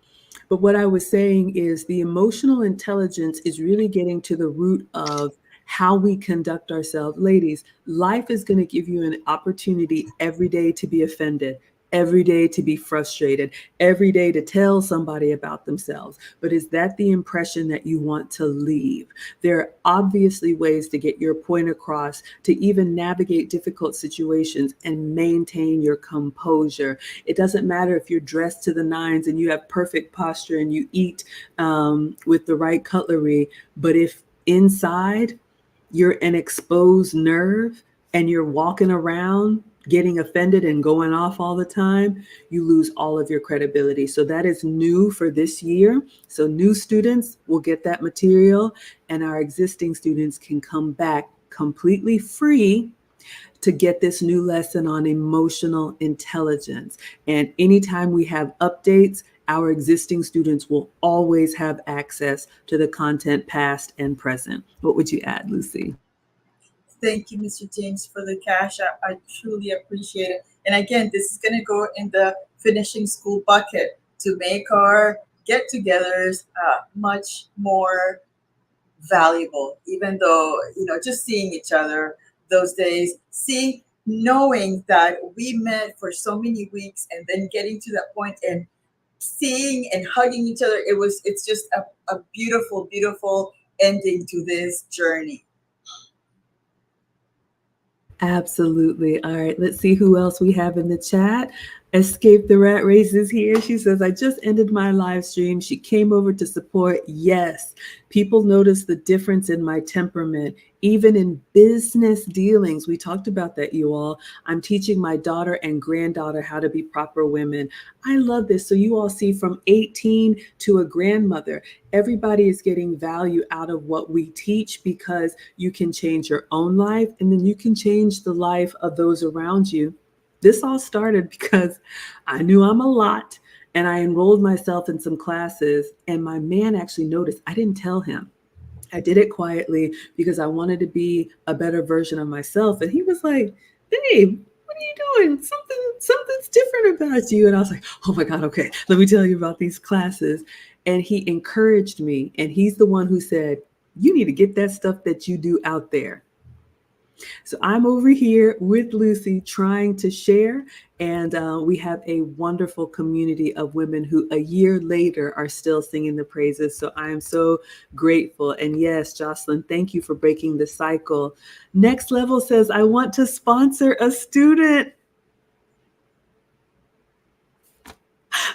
but what I was saying is the emotional intelligence is really getting to the root of how we conduct ourselves. Ladies, life is going to give you an opportunity every day to be offended, every day to be frustrated, every day to tell somebody about themselves. But is that the impression that you want to leave? There are obviously ways to get your point across, to even navigate difficult situations and maintain your composure. It doesn't matter if you're dressed to the nines and you have perfect posture and you eat with the right cutlery, but if inside you're an exposed nerve and you're walking around getting offended and going off all the time, you lose all of your credibility. So that is new for this year. So new students will get that material, and our existing students can come back completely free to get this new lesson on emotional intelligence. And anytime we have updates, our existing students will always have access to the content past and present. What would you add, Lucy? Thank you, Mr. James, for the cash. I truly appreciate it. And again, this is going to go in the finishing school bucket to make our get togethers much more valuable, even though, just seeing each other those days, knowing that we met for so many weeks and then getting to that point and seeing and hugging each other, it's just a beautiful, beautiful ending to this journey. Absolutely. All right, let's see who else we have in the chat. Escape the Rat Race is here. She says, I just ended my live stream. She came over to support. Yes, people notice the difference in my temperament, even in business dealings. We talked about that, you all. I'm teaching my daughter and granddaughter how to be proper women. I love this. So you all see from 18 to a grandmother, everybody is getting value out of what we teach, because you can change your own life and then you can change the life of those around you. This all started because I knew I'm a lot and I enrolled myself in some classes, and my man actually noticed. I didn't tell him. I did it quietly because I wanted to be a better version of myself. And he was like, "Babe, what are you doing? Something's different about you." And I was like, "Oh my God, okay, let me tell you about these classes." And he encouraged me. And he's the one who said, "You need to get that stuff that you do out there." So I'm over here with Lucy trying to share, and we have a wonderful community of women who a year later are still singing the praises. So I am so grateful. And yes, Jocelyn, thank you for breaking the cycle. Next Level says, I want to sponsor a student.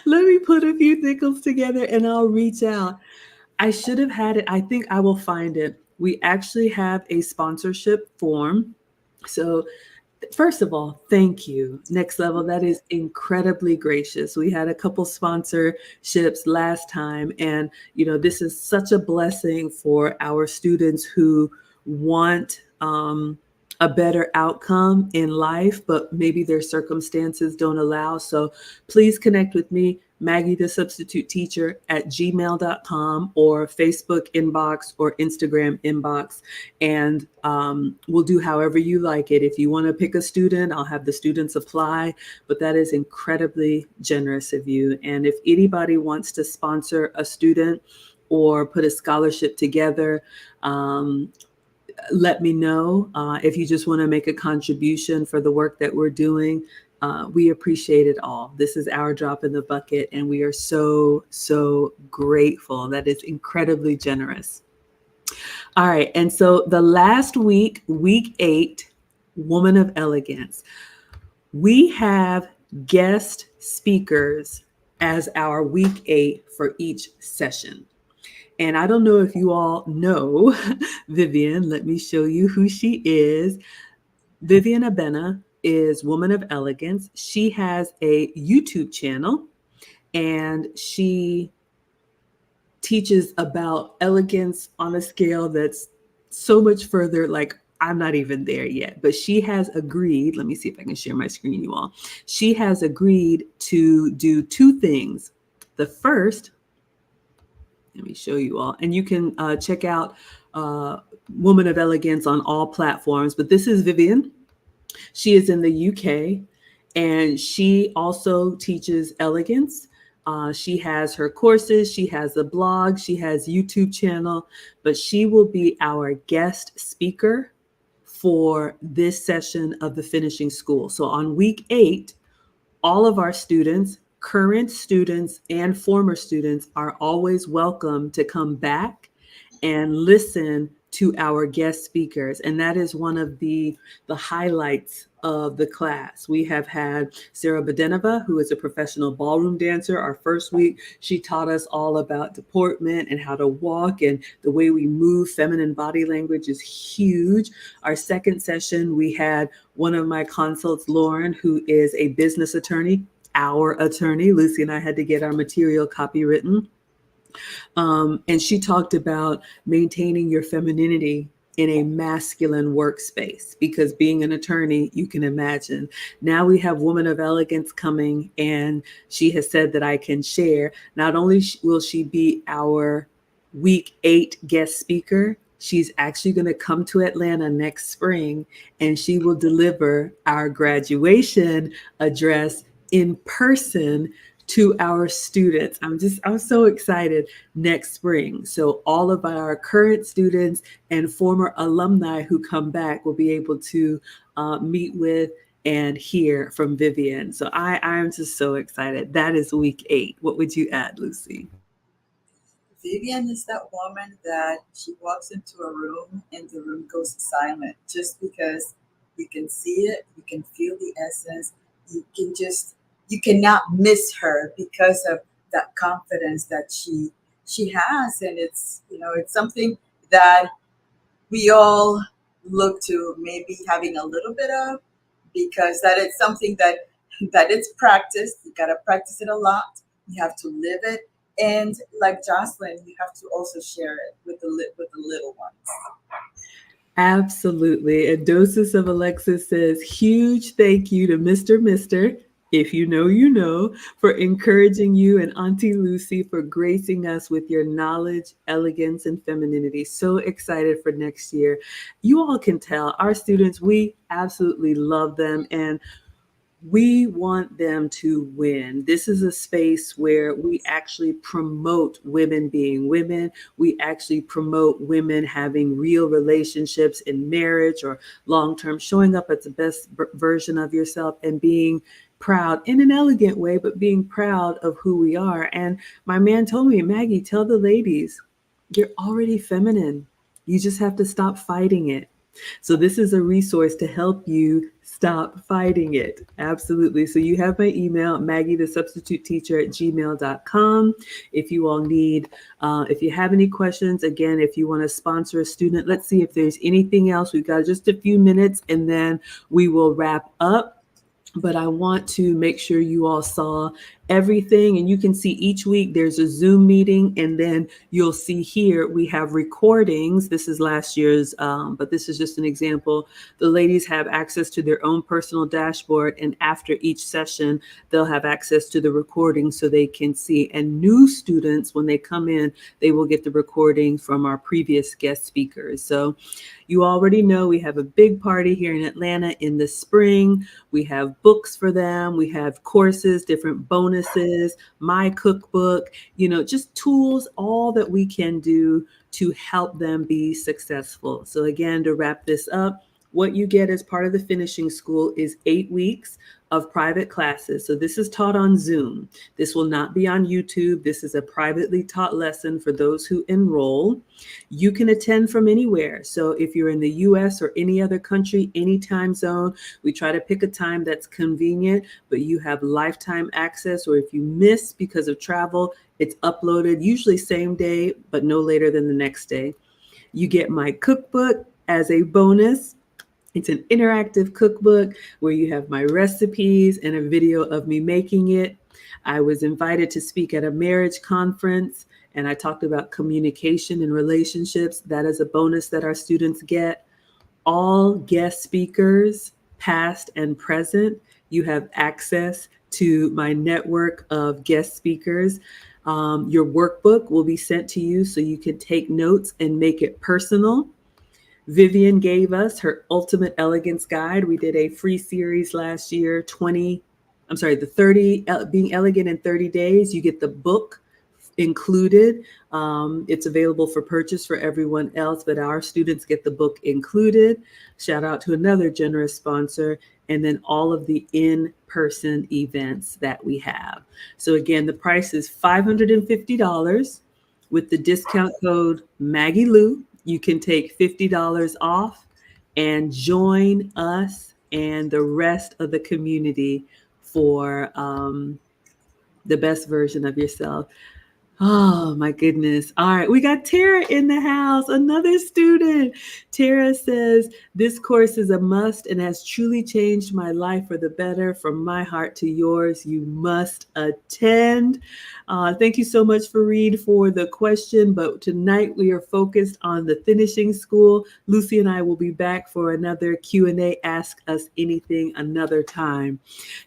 Let me put a few nickels together and I'll reach out. I should have had it. I think I will find it. We actually have a sponsorship form. So first of all, thank you. Next Level, that is incredibly gracious. We had a couple sponsorships last time, and this is such a blessing for our students who want a better outcome in life, but maybe their circumstances don't allow. So please connect with me, Maggie the Substitute Teacher at gmail.com or Facebook inbox or Instagram inbox. And we'll do however you like it. If you want to pick a student, I'll have the students apply, but that is incredibly generous of you. And if anybody wants to sponsor a student or put a scholarship together, let me know. If you just want to make a contribution for the work that we're doing, we appreciate it all. This is our drop in the bucket, and we are so, so grateful. That is incredibly generous. All right. And so the last week, week 8, Woman of Elegance, we have guest speakers as our week 8 for each session. And I don't know if you all know Vivienne. Let me show you who she is. Vivienne Abena is Woman of Elegance. She has a YouTube channel, and she teaches about elegance on a scale that's so much further. Like, I'm not even there yet, but she has agreed. Let me see if I can share my screen, you all. She has agreed to do 2 things. The first, let me show you all. And you can check out Woman of Elegance on all platforms. But this is Vivienne. She is in the UK, and she also teaches elegance. She has her courses. She has a blog. She has YouTube channel. But she will be our guest speaker for this session of the finishing school. So on week 8, all of our students, current students and former students, are always welcome to come back and listen to our guest speakers. And that is one of the highlights of the class. We have had Sarah Badenova, who is a professional ballroom dancer. Our first week, she taught us all about deportment and how to walk, and the way we move. Feminine body language is huge. Our second session, we had one of my consults, Lauren, who is a business attorney, our attorney. Lucy and I had to get our material copywritten. And she talked about maintaining your femininity in a masculine workspace, because being an attorney, you can imagine. Now we have Woman of Elegance coming, and she has said that I can share. Not only will she be our week 8 guest speaker, she's actually going to come to Atlanta next spring, and she will deliver our graduation address in person to our students. I'm so excited next spring. So all of our current students and former alumni who come back will be able to meet with and hear from Vivienne. So I'm just so excited. That is week 8. What would you add, Lucy? Vivian is that woman that she walks into a room and the room goes silent just because you can see it, you can feel the essence, you can just you cannot miss her because of that confidence that she has, and it's something that we all look to maybe having a little bit of, because that is something that it's practiced. You gotta practice it a lot. You have to live it, and like Jocelyn, you have to also share it with the little ones. Absolutely. And Doses of Alexis says, huge thank you to Mr. Mister, if you know, you know, for encouraging you, and Auntie Lucy for gracing us with your knowledge, elegance, and femininity. So excited for next year. You all can tell our students, we absolutely love them, and we want them to win. This is a space where we actually promote women being women. We actually promote women having real relationships in marriage or long term, showing up as the best version of yourself and being proud in an elegant way, but being proud of who we are. And my man told me, Maggie, tell the ladies, you're already feminine. You just have to stop fighting it. So this is a resource to help you stop fighting it. Absolutely. So you have my email, Maggie the substitute teacher at gmail.com. If you all need, if you have any questions, again, if you want to sponsor a student, let's see if there's anything else. We've got just a few minutes and then we will wrap up. But I want to make sure you all saw everything, and you can see each week there's a Zoom meeting, and then you'll see here we have recordings. This is last year's, but this is just an example. The ladies have access to their own personal dashboard, and after each session, they'll have access to the recording so they can see. And new students, when they come in, they will get the recording from our previous guest speakers. So you already know we have a big party here in Atlanta in the spring. We have books for them. We have courses, different bonuses, my cookbook, just tools, all that we can do to help them be successful. So again, to wrap this up, what you get as part of the finishing school is 8 weeks of private classes. So this is taught on Zoom. This will not be on YouTube. This is a privately taught lesson for those who enroll. You can attend from anywhere. So if you're in the US or any other country, any time zone, we try to pick a time that's convenient, but you have lifetime access. Or if you miss because of travel, it's uploaded usually same day, but no later than the next day. You get my cookbook as a bonus. It's an interactive cookbook where you have my recipes and a video of me making it. I was invited to speak at a marriage conference, and I talked about communication and relationships. That is a bonus that our students get. All guest speakers, past and present, you have access to my network of guest speakers. Your workbook will be sent to you so you can take notes and make it personal. Vivienne gave us her Ultimate Elegance Guide. We did a free series last year, the 30, Being Elegant in 30 Days. You get the book included. It's available for purchase for everyone else, but our students get the book included. Shout out to another generous sponsor. And then all of the in-person events that we have. So again, the price is $550 with the discount code MaggeLu. You can take $50 off and join us and the rest of the community for the best version of yourself. Oh my goodness. All right. We got Tara in the house, another student. Tara says, this course is a must and has truly changed my life for the better. From my heart to yours, you must attend. Thank you so much, Fareed, for the question. But tonight we are focused on the finishing school. Lucy and I will be back for another Q&A. Ask us anything another time.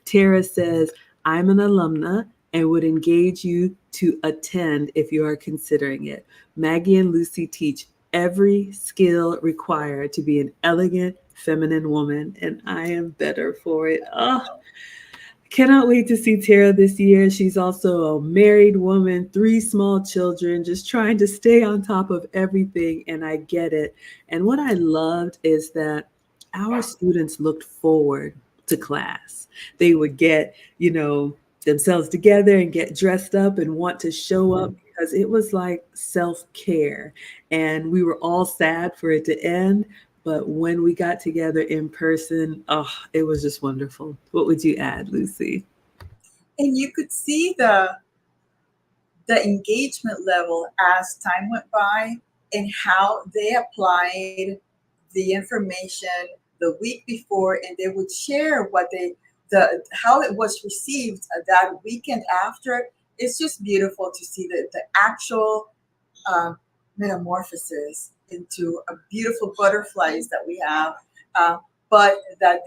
Tara says, I'm an alumna and would engage you to attend if you are considering it. Maggie and Lucy teach every skill required to be an elegant, feminine woman, and I am better for it. Oh, cannot wait to see Tara this year. She's also a married woman, 3 small children, just trying to stay on top of everything, and I get it. And what I loved is that our students looked forward to class. They would get, themselves together and get dressed up and want to show up because it was like self-care. And we were all sad for it to end, but when we got together in person, oh, it was just wonderful. What would you add, Lucy? And you could see the engagement level as time went by and how they applied the information the week before, and they would share what how it was received that weekend after. It's just beautiful to see the actual uh, metamorphosis into a beautiful butterflies that we have, uh, but that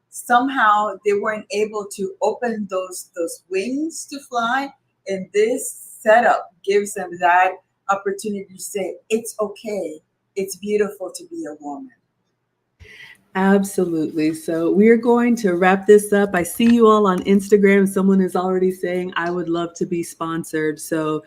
somehow they weren't able to open those wings to fly, and this setup gives them that opportunity to say it's okay, it's beautiful to be a woman. Absolutely. So we're going to wrap this up. I see you all on Instagram. Someone is already saying, I would love to be sponsored. So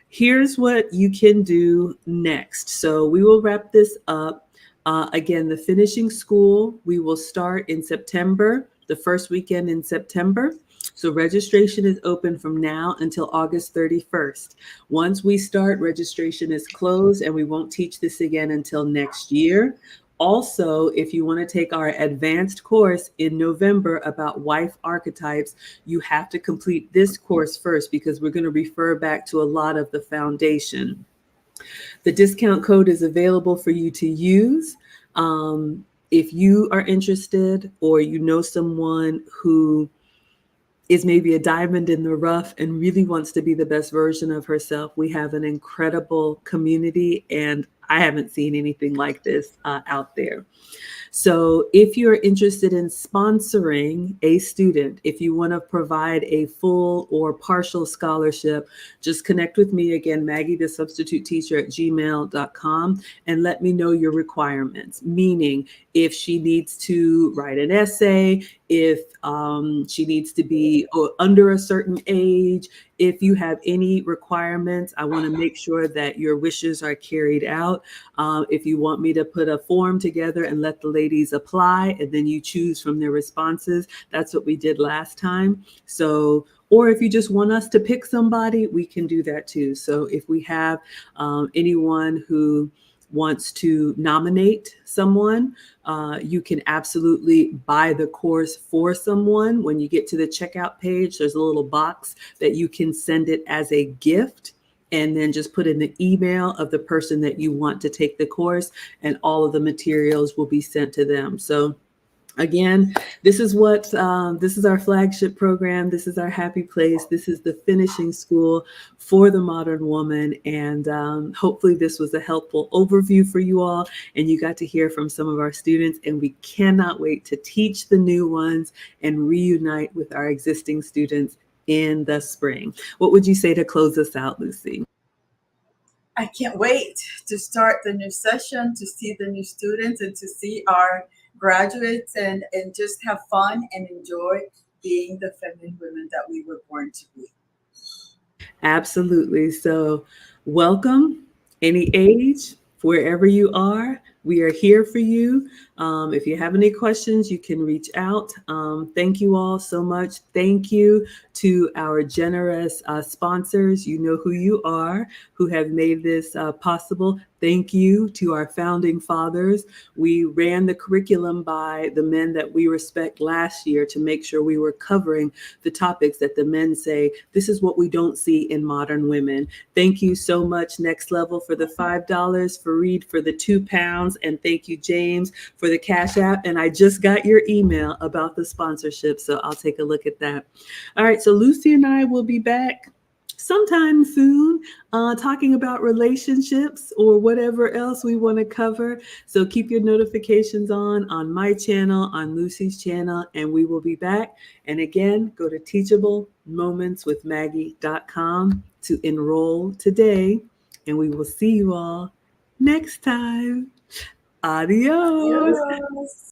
here's what you can do next. So we will wrap this up. Again, the finishing school, we will start in September, the first weekend in September. So registration is open from now until August 31st. Once we start, registration is closed and we won't teach this again until next year. Also, if you want to take our advanced course in November about wife archetypes, you have to complete this course first because we're going to refer back to a lot of the foundation. The discount code is available for you to use. If you are interested or you know someone who is maybe a diamond in the rough and really wants to be the best version of herself, we have an incredible community, and I haven't seen anything like this out there. So if you're interested in sponsoring a student, if you want to provide a full or partial scholarship, just connect with me again, Maggie, the substitute teacher at gmail.com, and let me know your requirements. Meaning, if she needs to write an essay, if she needs to be under a certain age, if you have any requirements, I want to make sure that your wishes are carried out. If you want me to put a form together and let the ladies apply and then you choose from their responses, that's what we did last time. So, or if you just want us to pick somebody, we can do that too. So if we have anyone who wants to nominate someone, you can absolutely buy the course for someone. When you get to the checkout page, there's a little box that you can send it as a gift and then just put in the email of the person that you want to take the course, and all of the materials will be sent to them. So again, this is our flagship program. This is our happy place. This is the finishing school for the modern woman. And hopefully this was a helpful overview for you all. And you got to hear from some of our students. And we cannot wait to teach the new ones and reunite with our existing students in the spring. What would you say to close us out, Lucy? I can't wait to start the new session, to see the new students, and to see our graduates, and just have fun and enjoy being the feminine women that we were born to be. Absolutely. So, welcome, any age, wherever you are. We are here for you. If you have any questions, you can reach out. Thank you all so much. Thank you to our generous sponsors. You know who you are, who have made this possible. Thank you to our founding fathers. We ran the curriculum by the men that we respect last year to make sure we were covering the topics that the men say, this is what we don't see in modern women. Thank you so much, Next Level, for the $5, Fareed for the £2, and thank you, James, for the Cash App. And I just got your email about the sponsorship, so I'll take a look at that. All right, so Lucy and I will be back sometime soon, talking about relationships or whatever else we want to cover. So keep your notifications on my channel, on Lucy's channel, and we will be back. And again, go to teachablemomentswithmaggie.com to enroll today, and we will see you all next time. Adios. Adios.